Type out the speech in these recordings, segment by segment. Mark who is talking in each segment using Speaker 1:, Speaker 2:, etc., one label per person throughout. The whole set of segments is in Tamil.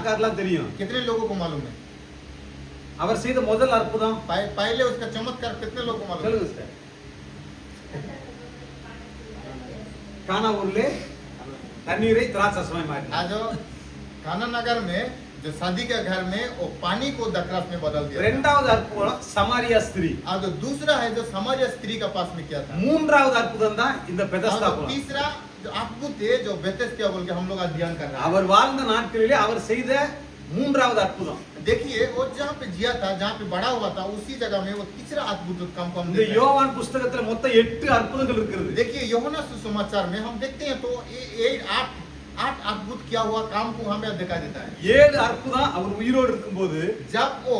Speaker 1: யாருக்காரெல்லாம் தெரியும்?
Speaker 2: कितने लोगों को मालूम है?
Speaker 1: அவர் செய்த முதல் அற்புதம்
Speaker 2: पहले उसका चमत्कार कितने लोगों को मालूम है?
Speaker 1: சொல்லுங்க சார். கானா ஊர்ல தண்ணீரை திராட்சரசமாய் மாற்றினார்.
Speaker 2: आज काना नगर में जो शादी के घर में वो पानी को द्राक्ष में बदल दिया।
Speaker 1: இரண்டாவது அற்புதம் சமாரியா ஸ்திரீ.
Speaker 2: और जो दूसरा है जो समारिया स्त्री के पास में किया था।
Speaker 1: மூன்றாவது அற்புதம் தான் இந்த பெதஸ்தா
Speaker 2: और
Speaker 1: குளம்.
Speaker 2: तीसरा जो अद्भुत है जो बेथेस्दा बोल के हम लोग अध्ययन कर रहे हैं।
Speaker 1: அவர் வாழ்ந்த நாட்களிலே அவர் செய்த மூன்றாவது அற்புதம்.
Speaker 2: देखिए वो जहाँ पे जिया था, जहाँ पे बड़ा हुआ था, उसी जगह में वो तीसरा अद्भुत काम को हम
Speaker 1: இந்த
Speaker 2: देख रहे हैं।
Speaker 1: யோவான் புஸ்தகத்துல மொத்தம் 8 அற்புதங்கள் இருக்குது.
Speaker 2: देखिए यूहन्ना सुसमाचार में हम देखते हैं तो ये 8 अद्भुत किया हुआ काम को हमें दिखा देता है।
Speaker 1: 7 अற்புதம் அவர் உயிரோடு இருக்கும்போது,
Speaker 2: जब वो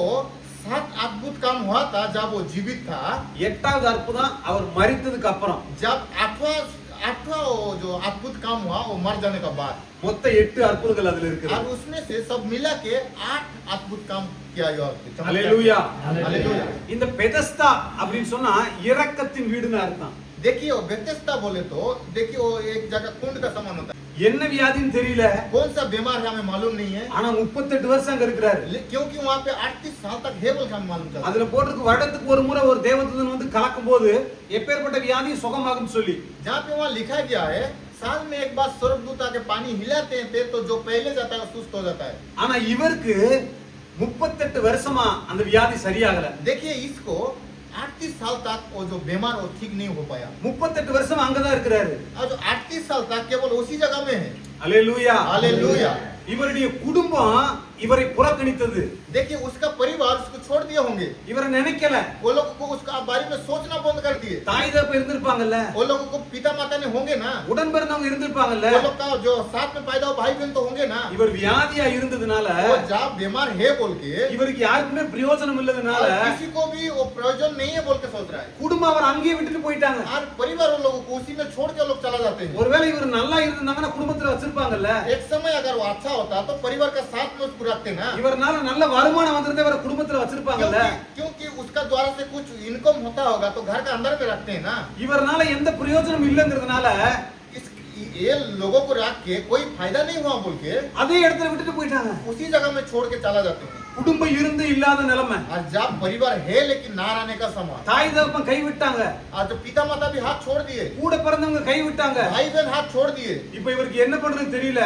Speaker 2: 7 अद्भुत काम हुआ था जब वो जीवित था,
Speaker 1: 8வது அற்புதம் அவர் மரித்ததுக்கு அப்புறம்,
Speaker 2: जब 8वां जो अद्भुत काम हुआ वो मर जाने के बाद,
Speaker 1: மொத்தம் 8 அற்புதங்கள் அதுல இருக்குது.
Speaker 2: और उसमें से सब मिला के 8 अद्भुत काम किया गया।
Speaker 1: ஹalleluya.
Speaker 2: हालेलुया।
Speaker 1: இந்த பெதஸ்தா அப்படினு சொன்னா இரக்கத்தின் வீடுன்னு அர்த்தம்.
Speaker 2: देखिए वो बेथेस्दा बोले तो देखिए वो एक जगह कुंड का समान होता है।
Speaker 1: என்ன வியாதின்னு தெரியல,
Speaker 2: कौन सा बीमार है हमें मालूम नहीं है,
Speaker 1: ஆனா 38 வருஷம் அங்க இருக்கிறாரு.
Speaker 2: क्योंकि वहाँ पे 38 साल तक है बोल के हमें मालूम था।
Speaker 1: அதுல போட்டுருக்கு வருடத்துக்கு ஒரு முறை ஒரு தேவதூதன் வந்து கலக்கும்போது எப்பேற்பட்ட வியாதி சுகமாகும்னு சொல்லி.
Speaker 2: जहाँ पे वहाँ लिखा गया है साल में एक बार स्वर्गदूत आके पानी हिलाते हैं तो जो पहले जाता है सुस्त हो जाता है।
Speaker 1: ஆனா இவருக்கு 38 வருஷமா அந்த வியாதி சரியாகல.
Speaker 2: देखिए इसको 38 साल तक वो जो बीमार वो ठीक नहीं हो पाया।
Speaker 1: 38 வருஷம் அங்கதான் இருக்கிறாரு.
Speaker 2: और जो 38 साल तक केवल उसी जगह में है।
Speaker 1: ஹalleluya.
Speaker 2: हालेलुया।
Speaker 1: இவருடைய குடும்பம் இவரை புறக்கணித்தது.
Speaker 2: देखिए उसका परिवार उसको छोड़ दिए होंगे,
Speaker 1: இவரை நினைக்கல.
Speaker 2: वो लोगों को उसका बारे में सोचना बंद कर दिए।
Speaker 1: தாய் தகப்ப இருந்திருப்பாங்கல்ல,
Speaker 2: वो लोगों को पिता माता ने होंगे ना,
Speaker 1: உடன் பிறந்தவங்க இருந்திருப்பாங்கல்ல.
Speaker 2: वो लोग का जो साथ में पैदा हुआ भाई बहन तो होंगे ना।
Speaker 1: இவர் வியாதியா இருந்ததுனால,
Speaker 2: वो जब बीमार है बोल के
Speaker 1: இவருக்கு யாருக்குமே பிரயோஜனம் இல்லதுனால
Speaker 2: और किसी को भी वो प्रयोजन नहीं है बोल के सोच रहा है,
Speaker 1: குடும்பம் அவர் அங்கேயே விட்டுட்டு போயிட்டாங்க.
Speaker 2: और परिवार उन लोगों को उसी में छोड़ के लोग चला जाते हैं।
Speaker 1: ஒருவேளை இவர் நல்லா இருந்தாங்கன்னா குடும்பத்துல வச்சிருப்பாங்கல்ல.
Speaker 2: एक समय अगर वो अच्छा होता तो परिवार का साथ में उसको रखते ना,
Speaker 1: இவர்னால நல்ல வருமானம் வந்திருந்தா இவரை குடும்பத்துல வச்சிருப்பாங்கல்ல.
Speaker 2: क्योंकि उसका द्वारा से कुछ इनकम होता होगा तो घर के अंदर में रखते हैं ना।
Speaker 1: இவர்னால எந்த பிரயோஜனம் இல்லங்கிறதுனால
Speaker 2: इस ये लोगों को रख के कोई फायदा नहीं हुआ बोल के
Speaker 1: அதே இடத்துல விட்டுட்டு போயிட்டாங்க.
Speaker 2: उसी जगह में छोड़ के चला जाते हैं।
Speaker 1: குடும்பம் இருந்து இல்லாத நிலைமை,
Speaker 2: और जब परिवार है लेकिन ना रहने का समय,
Speaker 1: தாய் தகப்பன் கைவிட்டாங்க,
Speaker 2: आज तो पिता माता भी हाथ छोड़ दिए,
Speaker 1: கூட பிறந்தவங்க கைவிட்டாங்க.
Speaker 2: भाई बहन हाथ छोड़ दिए।
Speaker 1: இப்ப இவருக்கு என்ன பண்றதுன்னு தெரியல.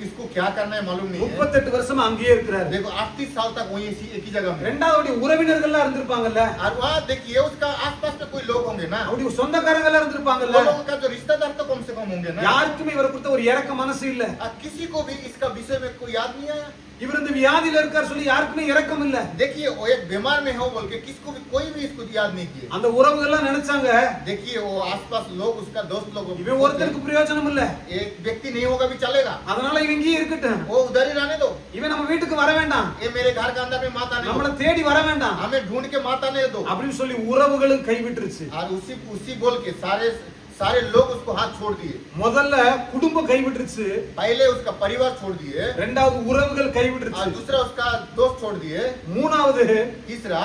Speaker 2: इसको क्या करना है मालूम नहीं है।
Speaker 1: 38 வருஷமா அங்கேயே இருக்கிறாரு.
Speaker 2: देखो 38 साल तक वही एक ही जगह में।
Speaker 1: ரெண்டாவது உறவினர்கள்லாம் இருந்திருப்பாங்கல்ல,
Speaker 2: और वहाँ देखिए उसका आसपास में कोई लोग होंगे ना,
Speaker 1: அவருடைய சொந்தக்காரங்க எல்லாம் இருந்திருப்பாங்கல்ல.
Speaker 2: वो लोगों का जो रिश्तेदार तो कम से कम होंगे ना।
Speaker 1: யாருக்குமே இவரை குறித்த ஒரு இரக்க மனசு இல்ல.
Speaker 2: किसी को भी इसका विषय में कोई याद नहीं आया।
Speaker 1: இவர் இந்த வியாதியில இருக்கார் சொல்லி யாருக்குமே இரக்கம் இல்ல.
Speaker 2: देखिए वो एक बीमार में हो बोल के किसको भी कोई भी इसको याद नहीं किए।
Speaker 1: அந்த உறவுகள் எல்லாம் நினைச்சாங்க,
Speaker 2: देखिए वो आसपास लोग उसका दोस्त लोग
Speaker 1: இவன் ஒருத்தருக்கு பிரயோஜனம் இல்ல,
Speaker 2: एक व्यक्ति नहीं होगा भी चलेगा,
Speaker 1: அதனால இவன் இங்கேயே இருக்கட்டும்,
Speaker 2: वो उधर ही रहने दो,
Speaker 1: இவன் நம்ம வீட்டுக்கு வர வேண்டாம்,
Speaker 2: ये मेरे घर के अंदर में माता नहीं
Speaker 1: நம்மள
Speaker 2: दो,
Speaker 1: தேடி வர வேண்டாம்
Speaker 2: हमें ढूंढ के माता नहीं दो।
Speaker 1: அப்படின்னு சொல்லி உறவுகளும் கைவிட்டுருச்சு.
Speaker 2: और उसी बोल के सारे लोग उसको हाथ छोड़ दिए।
Speaker 1: முதல்ல குடும்பம் கைவிட்டுருச்சு,
Speaker 2: पहले उसका परिवार छोड़ दिए,
Speaker 1: ரெண்டாவது உறவுகள்
Speaker 2: और
Speaker 1: கைவிட்டுருச்சு,
Speaker 2: दूसरा उसका दोस्त छोड़ दिए,
Speaker 1: மூணாவது
Speaker 2: तीसरा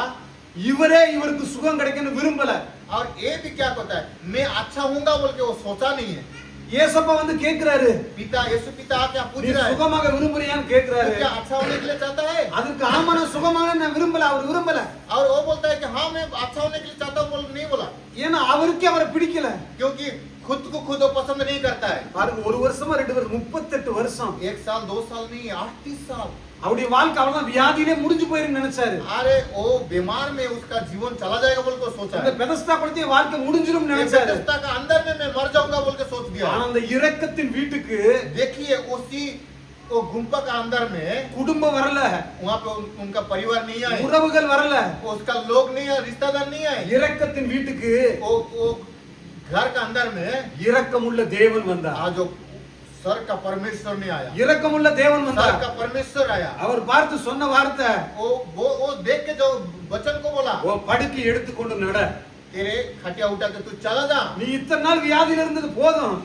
Speaker 1: இவரே இவருக்கு சுகம் கிடைக்கணும் விரும்பல.
Speaker 2: और ये भी क्या होता है मैं अच्छा हूँगा बोल के वो सोचा नहीं है।
Speaker 1: ஏசப்பா வந்து கேக்குறாரு,
Speaker 2: पिता यीशु पिता क्या पूछ
Speaker 1: நீ
Speaker 2: रहा है,
Speaker 1: சுகமாக விரும்புறியான்னு
Speaker 2: तू
Speaker 1: கேக்குறாரு.
Speaker 2: क्या अच्छा होने के लिए चाहता है?
Speaker 1: அதுக்கு ஆமா நான் சுகமாக நான் விரும்பல, அவர் விரும்பல.
Speaker 2: और वो बोलता है कि हाँ मैं अच्छा होने के लिए चाहता हूँ बोल नहीं बोला,
Speaker 1: ஏன்னா அவருக்கே அவரை பிடிக்கல.
Speaker 2: क्योंकि खुद को खुद वो पसंद नहीं करता है।
Speaker 1: பாருங்க, ஒரு வருஷமா 2 வருஷம் 38 வருஷம்
Speaker 2: 1 साल 2 साल नहीं 38 साल
Speaker 1: அவருடைய வாழ்க்கை அவ்வளவுதான் வியாதியிலே முடிஞ்சு போயிருன்னு நினைச்சாரு.
Speaker 2: अरे वो बीमार में उसका जीवन चला जाएगा बोल के सोचा
Speaker 1: இந்த
Speaker 2: है।
Speaker 1: பெதஸ்தா குளத்திய வாழ்க்கை முடிஞ்சிரும்
Speaker 2: ये
Speaker 1: நினைச்சாரு.
Speaker 2: बेथेस्दा का अंदर में मैं मर जाऊंगा बोल के सोच दिया।
Speaker 1: ஆனா அந்த இரக்கத்தின் வீட்டுக்கு
Speaker 2: देखिए उसी वो गुम्फा का अंदर में
Speaker 1: குடும்பம் வரல,
Speaker 2: वहाँ पे उनका परिवार नहीं आए,
Speaker 1: உறவுகள் வரல,
Speaker 2: उसका लोग नहीं आए, रिश्तेदार नहीं आए।
Speaker 1: இரக்கத்தின் வீட்டுக்கு
Speaker 2: वो घर का अंदर में
Speaker 1: இரக்கமுள்ள தேவன் வந்தார்.
Speaker 2: आज जो सर का परमेश्वर नहीं आया,
Speaker 1: இரக்கமுள்ள தேவன்
Speaker 2: सर
Speaker 1: வந்தார்.
Speaker 2: का परमेश्वर आया।
Speaker 1: அவர் பார்த்து சொன்ன வார்த்தை,
Speaker 2: वो देख के जो वचन को बोला,
Speaker 1: ஓ படுக்கை எடுத்துக்கொண்டு நட,
Speaker 2: तेरे खटिया उठा के तू चला जा,
Speaker 1: நீ இத்தனை நாள் வியாதியில இருந்தது போதும்,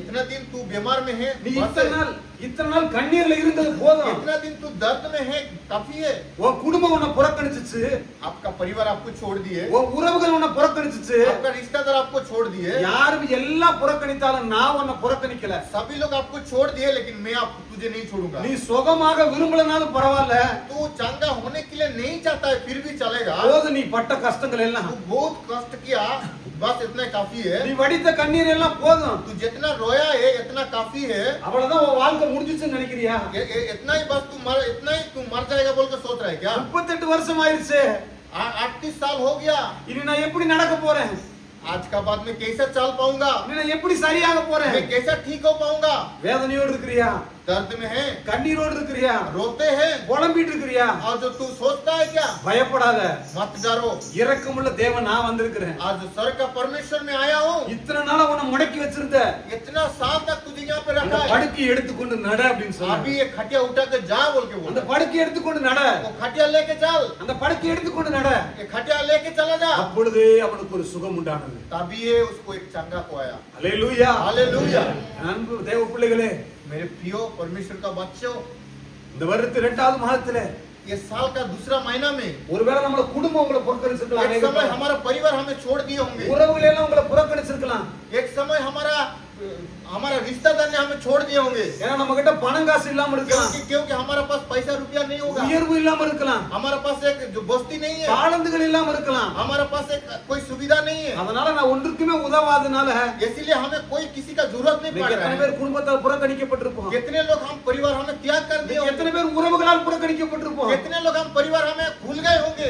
Speaker 2: इतना दिन तू बीमार में है,
Speaker 1: நீ
Speaker 2: बस
Speaker 1: இத்தனை நாள் இத்தனை நாள் கண்ணீர்ல இருந்தது போதும்.
Speaker 2: इतना दिन तू दर्द में है, काफी है।
Speaker 1: உன் குடும்பம் உன்னை புறக்கணிச்சுச்சு,
Speaker 2: आपका परिवार आपको छोड़ दिए,
Speaker 1: உன் உறவுகள் உன்னை புறக்கணிச்சுச்சு.
Speaker 2: आपका रिश्तेदार आपको छोड़ दिए,
Speaker 1: யாரும் எல்லாம் புறக்கணித்தாலும் நான் உன்னை புறக்கணிக்கல.
Speaker 2: सभी लोग आपको छोड़ दिए, लेकिन मैं आप तुझे नहीं छोड़ूंगा।
Speaker 1: நீ சுகமாக விரும்பலனாலும் பரவாயில்ல,
Speaker 2: तू चंगा होने के लिए नहीं चाहता है, फिर भी चलेगा।
Speaker 1: போது நீ பட்ட கஷ்டங்கள் எல்லாம்,
Speaker 2: तू बहुत कष्ट किया, बस इतना काफी है।
Speaker 1: நீ வடித்த கண்ணீர் எல்லாம் போதும்.
Speaker 2: तू जितना रोया है इतना काफी है।
Speaker 1: அவ்வளவுதான் உன் வாழ்க்கை முடிஞ்சிச்சுன்னு நினைக்கிறியா?
Speaker 2: इतना ही बस इतना ही तू मर जाएगा बोल के सोच रहा है क्या?
Speaker 1: 38 வருஷம் ஆயிருச்சு,
Speaker 2: 38 साल हो गया।
Speaker 1: இனி நான் எப்படி நடக்க போறேன்?
Speaker 2: आज का बाद में कैसे चल पाऊंगा?
Speaker 1: இனி நான் எப்படி சரியாக போறேன்?
Speaker 2: मैं कैसे ठीक हो पाऊंगा?
Speaker 1: வேதனையோடு இருக்கிறியா?
Speaker 2: दर्द में है,
Speaker 1: கண்ணீரோடு இருக்கிறியா?
Speaker 2: रोते हैं,
Speaker 1: புலம்பிட்டு இருக்கிறியா?
Speaker 2: और जो तू सोचता है क्या?
Speaker 1: பயப்படாத,
Speaker 2: मत डरो।
Speaker 1: இரக்கமுள்ள தேவன் நான் வந்திருக்கிறேன்.
Speaker 2: आज स्वर का परमेश्वर में आया हूँ।
Speaker 1: இத்தனை நாளா உன்னை முடக்கி வச்சிருந்த
Speaker 2: इतना साल तक तुझे यहाँ पे
Speaker 1: அந்த
Speaker 2: रखा है,
Speaker 1: படுக்கையை எடுத்துக்கொண்டு நட அப்படின்னு சொன்னாங்க.
Speaker 2: अभी ये खटिया उठा के जा बोल के
Speaker 1: அந்த
Speaker 2: बोला।
Speaker 1: படுக்கையை எடுத்துக்கொண்டு நட,
Speaker 2: वो खटिया लेके चल,
Speaker 1: அந்த படுக்கையை எடுத்துக்கொண்டு நட.
Speaker 2: ये खटिया लेके चला जा।
Speaker 1: அப்பொழுதே அவனுக்கு ஒரு சுகம் உண்டானது.
Speaker 2: तभी ये उसको एक चंगा को आया।
Speaker 1: அல்லேலூயா.
Speaker 2: हालेलुया।
Speaker 1: அன்பு தேவ பிள்ளைகளே,
Speaker 2: मेरे प्रियो परमेश्वर का बच्चों,
Speaker 1: இந்த வருடத்து 2வது மாதத்துல
Speaker 2: ये साल का दूसरा महीना में
Speaker 1: ஒருவேளை நம்மள குடும்பம் உங்களை புறக்கணிச்சிருக்கலாம்,
Speaker 2: एक समय हमारा परिवार हमें छोड़ दिए होंगे,
Speaker 1: உறவுகள் எல்லாம் உங்களை புறக்கணிச்சிருக்கலாம்.
Speaker 2: एक समय हमारा रिश्तेदार ने हमें छोड़ दिए होंगे,
Speaker 1: ஏன்னா நம்ம கிட்ட பணம் காசு இல்லாம இருக்கலாம்,
Speaker 2: क्योंकि हमारा पास पैसा रुपया नहीं होगा,
Speaker 1: உயர்வு இல்லாம இருக்கலாம்,
Speaker 2: हमारा पास एक जो बस्ती नहीं है,
Speaker 1: தாளந்துகள் இல்லாம இருக்கலாம்.
Speaker 2: हमारा पास एक कोई सुविधा नहीं है,
Speaker 1: அதனால நான் ஒன்றுக்குமே உதவாதனால
Speaker 2: इसीलिए हमें कोई किसी का जरूरत नहीं पड़
Speaker 1: எத்தனை
Speaker 2: रहा है।
Speaker 1: பேர் குடும்பத்தால் புறக்கணிக்கப்பட்டிருப்போம்,
Speaker 2: कितने लोग हम परिवार हमें त्याग कर दिए होंगे,
Speaker 1: எத்தனை பேர் உறவுகளால் புறக்கணிக்கப்பட்டிருப்போம்.
Speaker 2: कितने लोग हम परिवार हमें भूल गए होंगे।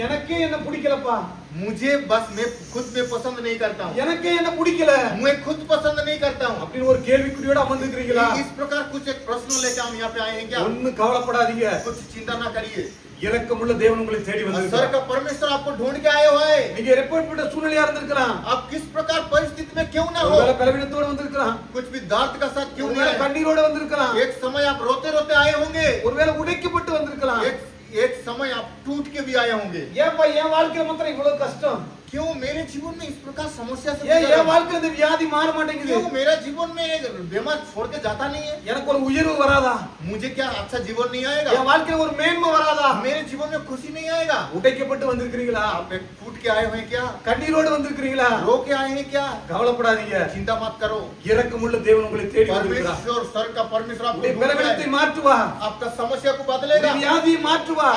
Speaker 1: எனக்கே என்ன பிடிக்கலப்பா,
Speaker 2: मुझे बस मैं खुद में पसंद नहीं करता हूँ,
Speaker 1: எனக்கே என்ன பிடிக்கல
Speaker 2: मैं खुद पसंद नहीं करता हूँ।
Speaker 1: அப்படின்னு ஒரு கேள்விக்குறியோட அமர்ந்துக்கிறீங்களா?
Speaker 2: इस प्रकार कुछ एक प्रश्न लेकर हम यहाँ पे आए हैं क्या?
Speaker 1: ஒண்ணு கவலைப்படாதீங்க,
Speaker 2: कुछ चिंता ना करिए,
Speaker 1: இரக்கமுள்ள தேவன் உங்களை தேடி
Speaker 2: स्वर
Speaker 1: வந்திருக்கிறார்.
Speaker 2: का परमेश्वर आपको ढूंढ के आए हुए हैं।
Speaker 1: நீங்க எப்படிப்பட்ட சூழ்நிலையா இருந்திருக்கலாம்,
Speaker 2: आप किस प्रकार परिस्थिति में क्यों ना हो,
Speaker 1: ஒருவேளை பலவீனத்தோட வந்திருக்கலாம்,
Speaker 2: कुछ भी दर्द का साथ क्यों नहीं
Speaker 1: ஒருவேளை
Speaker 2: आए,
Speaker 1: கண்ணீரோட வந்திருக்கலாம்,
Speaker 2: एक समय आप रोते रोते आए होंगे,
Speaker 1: ஒருவேளை உடைக்கப்பட்டு வந்திருக்கலாம்.
Speaker 2: एक समय आप टूट के भी आए होंगे।
Speaker 1: ஏன்பா என் வாழ்க்கையில மாத்திரம் இவ்வளவு கஷ்டம்?
Speaker 2: क्यों मेरे जीवन में इस प्रकार समस्या से
Speaker 1: ஏன்
Speaker 2: गुजर
Speaker 1: என்
Speaker 2: रहा हूं?
Speaker 1: வாழ்க்கையில இந்த வியாதி மாற மாட்டேங்குது?
Speaker 2: क्यों मेरा जीवन में ये बीमार छोड़ के जाता नहीं है?
Speaker 1: எனக்கு ஒரு உயர்வு வராதா?
Speaker 2: मुझे क्या अच्छा जीवन नहीं आएगा?
Speaker 1: என் வாழ்க்கையில ஒரு மேன்மை வராதா?
Speaker 2: मेरे जीवन में खुशी नहीं आएगा?
Speaker 1: உடைக்கப்பட்டு வந்திருக்கிறீங்களா?
Speaker 2: आप एक टूट के आए हुए हैं क्या?
Speaker 1: கண்ணீரோடு வந்திருக்கிறீங்களா?
Speaker 2: रो के आए हैं क्या?
Speaker 1: கவலைப்படாதீங்க,
Speaker 2: चिंता मत करो,
Speaker 1: இரக்கமுள்ள தேவன் உங்களை தேடி வந்திருக்கிறார்.
Speaker 2: परमेश्वर स्वर का परमेश्वर आपको
Speaker 1: உங்களுடைய
Speaker 2: ढूंढ के
Speaker 1: பலவீனத்தை
Speaker 2: आए।
Speaker 1: மாற்றுவா,
Speaker 2: आपका समस्या को
Speaker 1: உங்களுடைய
Speaker 2: बदलेगा,
Speaker 1: வியாதியை மாற்றுவா,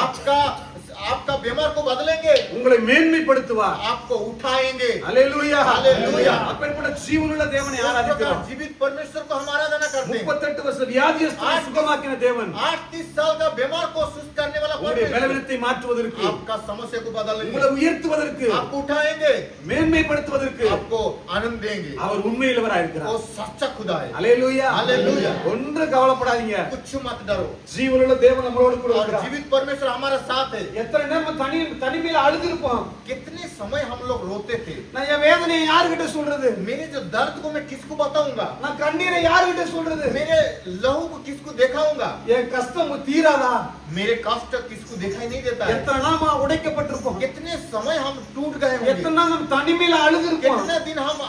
Speaker 2: आपका बीमार को बदलेंगे,
Speaker 1: உங்களை மேன்மைப்படுத்துவா.
Speaker 2: आपको उठाएंगे।
Speaker 1: அல்லேலூயா,
Speaker 2: அல்லேலூயா.
Speaker 1: அப்பேற்பட்ட ஜீவனுள்ள தேவனை
Speaker 2: इस प्रकार
Speaker 1: ஆராதிக்கிறோம்.
Speaker 2: जीवित परमेश्वर को हम आराधना करते हैं।
Speaker 1: 38 வருஷ வியாதியஸ்தனை சுகமாக்கின தேவன்
Speaker 2: 38 साल का बीमार को सुस्त करने वाला
Speaker 1: உங்களுடைய
Speaker 2: परमेश्वर
Speaker 1: பலவீனத்தை மாற்றுவதற்கு,
Speaker 2: आपका समस्या को बदलेंगे,
Speaker 1: உங்களை உயர்த்துவதற்கு,
Speaker 2: आपको उठाएंगे,
Speaker 1: மேன்மைப்படுத்துவதற்கு
Speaker 2: आपको आनंद देंगे।
Speaker 1: அவர் உண்மையிலவராய் இருக்கிறார்.
Speaker 2: वो सच्चा खुदा है।
Speaker 1: அல்லேலூயா,
Speaker 2: அல்லேலூயா.
Speaker 1: ஒன்று கவலைப்படாதீங்க,
Speaker 2: कुछ मत डरो,
Speaker 1: ஜீவனுள்ள தேவன் நம்மளோடு கூட
Speaker 2: और
Speaker 1: இருக்கிறார்.
Speaker 2: जीवित परमेश्वर हमारा साथ है।
Speaker 1: எத்தனை நேரம் தனிமையில அழுதுருப்போம்.
Speaker 2: कितने समय हम लोग रोते थे।
Speaker 1: நான் என் வேதனையை யார்கிட்ட சொல்றது?
Speaker 2: मेरे जो दर्द को मैं किसको बताऊंगा?
Speaker 1: நான் கண்ணீரை யார்கிட்ட சொல்றது?
Speaker 2: मेरे लहू को किसको दिखाऊंगा?
Speaker 1: என் கஷ்டம் தீராதா?
Speaker 2: मेरे कष्ट किसको दिखाई नहीं देता है।
Speaker 1: எத்தனை நாம உடைக்கப்பட்டிருப்போம்,
Speaker 2: कितने समय हम टूट गए होंगे,
Speaker 1: எத்தனை நாள் நம்ம தனிமையில அழுதுருப்போம்.
Speaker 2: कितने दिन हम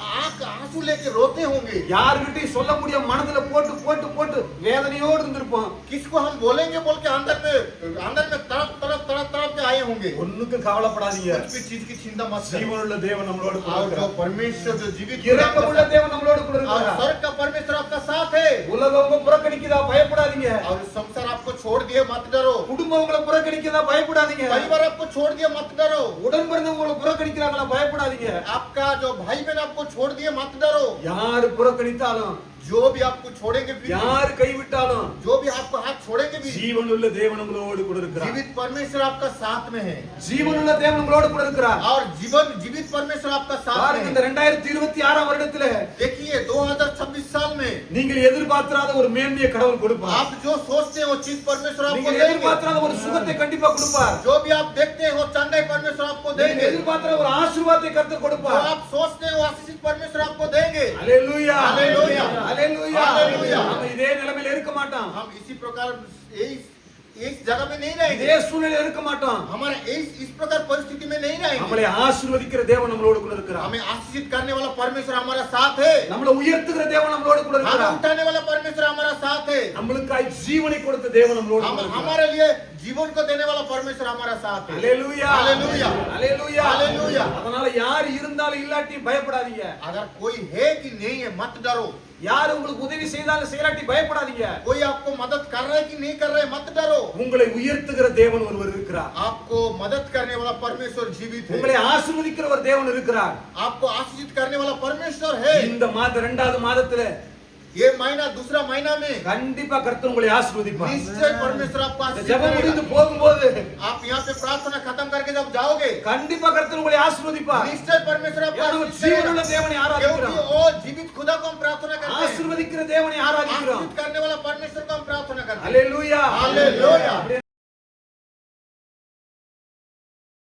Speaker 2: आंसू लेके रोते होंगे।
Speaker 1: யார்கிட்டயும் சொல்ல முடியாம மனதுல போட்டு போட்டு போட்டு வேதனையோடு இருந்திருப்போம்.
Speaker 2: किसको हम बोलेंगे बोल के अंदर में तड़प के आए होंगे।
Speaker 1: ஒண்ணுக்கு கவலைப்படாதீங்க,
Speaker 2: कुछ भी चीज की चिंता मत करो।
Speaker 1: ஜீவனுள்ள தேவன் நம்மளோடு கூட
Speaker 2: और जो
Speaker 1: இருக்கிறார்.
Speaker 2: परमेश्वर जो जीवित
Speaker 1: இரக்கமுள்ள தேவன் நம்மளோடு கூட
Speaker 2: और
Speaker 1: இருக்கிறார்.
Speaker 2: स्वर्ग का परमेश्वर आपका साथ है।
Speaker 1: உலகம் உங்க புறக்கணிக்குதா? பயப்படாதீங்க.
Speaker 2: और संसार आपको छोड़ दिए, मत डरो।
Speaker 1: குடும்பம் உங்களை புறக்கணிக்குதா? பயப்படாதீங்க.
Speaker 2: परिवार आपको छोड़ दिए, मत डरो।
Speaker 1: உடன் பிறந்தவங்க உங்களை புறக்கணிக்கிறாங்களா? பயப்படாதீங்க.
Speaker 2: आपका जो भाई बहन आपको छोड़ दिए, मत डरो।
Speaker 1: யாரு புறக்கணித்தாலும்,
Speaker 2: जो भी आपको छोड़ेंगे भी,
Speaker 1: யாரு கைவிட்டாலும்,
Speaker 2: जो भी आपको हाथ छोड़ेंगे भी,
Speaker 1: ஜீவனுள்ள தேவன் உங்களோடு கூட இருக்கிறார்.
Speaker 2: जीवित परमेश्वर आपका साथ में है।
Speaker 1: ஜீவனுள்ள தேவன் உங்களோடு கூட இருக்கிறார்.
Speaker 2: और जीवित परमेश्वर आपका साथ
Speaker 1: பாருங்க,
Speaker 2: में
Speaker 1: இந்த
Speaker 2: है।
Speaker 1: 2026 வருடத்துல
Speaker 2: देखिए 2026 साल में
Speaker 1: நீங்கள் எதிர்பார்க்காத ஒரு மேன்மையை கடவுள் கொடுப்பார்.
Speaker 2: आप जो सोचते हैं वो चीज परमेश्वर आपको
Speaker 1: நீங்கள்
Speaker 2: देंगे।
Speaker 1: எதிர்பார்க்காத ஒரு சுகத்தை கண்டிப்பா கொடுப்பார்.
Speaker 2: जो भी आप देखते हैं वो चंगाई परमेश्वर आपको
Speaker 1: நீங்கள்
Speaker 2: देंगे।
Speaker 1: எதிர்பார்க்கிற ஒரு ஆசீர்வாதத்தை கர்த்தர்
Speaker 2: जो
Speaker 1: கொடுப்பார்.
Speaker 2: आप सोचते हैं वो आशीष परमेश्वर आपको देंगे।
Speaker 1: அல்லேலூயா,
Speaker 2: அல்லேலூயா.
Speaker 1: அல்லேலூயா.
Speaker 2: அல்லேலூயா.
Speaker 1: நாம இதே நிலைமையில இருக்க மாட்டோம்.
Speaker 2: हम इसी प्रकार इस जगह में नहीं रहेंगे,
Speaker 1: இதே சூழ்நிலையில இருக்க மாட்டோம்.
Speaker 2: हमारा इस प्रकार परिस्थिति में नहीं रहेंगे।
Speaker 1: நம்மளை ஆசீர்வதிக்கிற தேவன் நம்மளோடு கூட இருக்கிறார்.
Speaker 2: हमें आशीषित करने वाला परमेश्वर हमारा साथ है,
Speaker 1: நம்மளை உயர்த்துகிற தேவன் நம்மளோடு கூட
Speaker 2: हमें
Speaker 1: இருக்கிறார்.
Speaker 2: उठाने वाला परमेश्वर हमारा साथ है,
Speaker 1: நம்மளுக்காய் ஜீவனை கொடுத்த தேவன் நம்மளோடு கூட இருக்கிறார்.
Speaker 2: हमारे लिए जीवन को देने वाला परमेश्वर हमारा साथ है।
Speaker 1: ஹalleluya
Speaker 2: हालेलुया,
Speaker 1: ஹalleluya
Speaker 2: हालेलुया।
Speaker 1: அதனால யார் இருந்தாலும் இல்லாட்டி பயப்படாதீங்க.
Speaker 2: अगर कोई है कि नहीं है मत डरो,
Speaker 1: யார் உங்களுக்கு உதவி செய்தாலும் செய்யாட்டி பயப்படாதீங்க.
Speaker 2: कोई आपको मदद कर रहा है कि नहीं कर रहा है मत डरो,
Speaker 1: உங்களை உயர்த்துகிற தேவன் ஒருவர் இருக்கிறார்.
Speaker 2: आपको मदद करने वाला परमेश्वर जीवित है,
Speaker 1: உங்களை ஆசீர்வதிக்கிற ஒரு தேவன் இருக்கிறார்.
Speaker 2: आपको आशीषित करने वाला परमेश्वर है।
Speaker 1: இந்த மாத இரண்டாவது மாதத்துல
Speaker 2: ये महीना दूसरा महीना में
Speaker 1: கண்டிப்பா கர்த்தர் உங்களை ஆசீர்வதிப்பார்.
Speaker 2: निश्चय परमेश्वर आपको
Speaker 1: இந்த
Speaker 2: आशीष
Speaker 1: ஜெபம் முடிந்து
Speaker 2: करेगा।
Speaker 1: போகும்போது
Speaker 2: आप यहाँ पे प्रार्थना खत्म करके जब जाओगे
Speaker 1: கண்டிப்பா கர்த்தர் உங்களை ஆசீர்வதிப்பார்.
Speaker 2: निश्चय परमेश्वर आपको
Speaker 1: ஏன்னா
Speaker 2: आशीष
Speaker 1: ஜீவனுள்ள
Speaker 2: करेगा,
Speaker 1: தேவனை
Speaker 2: क्योंकि
Speaker 1: ஆராதிக்கிறோம்.
Speaker 2: वो जीवित खुदा को हम प्रार्थना करते हैं,
Speaker 1: ஆசீர்வதிக்கிற தேவனை ஆராதிக்கிறோம்.
Speaker 2: आशीषित करने वाला परमेश्वर को हम प्रार्थना करते हैं।
Speaker 1: ஹalleluya
Speaker 2: हालेलुया।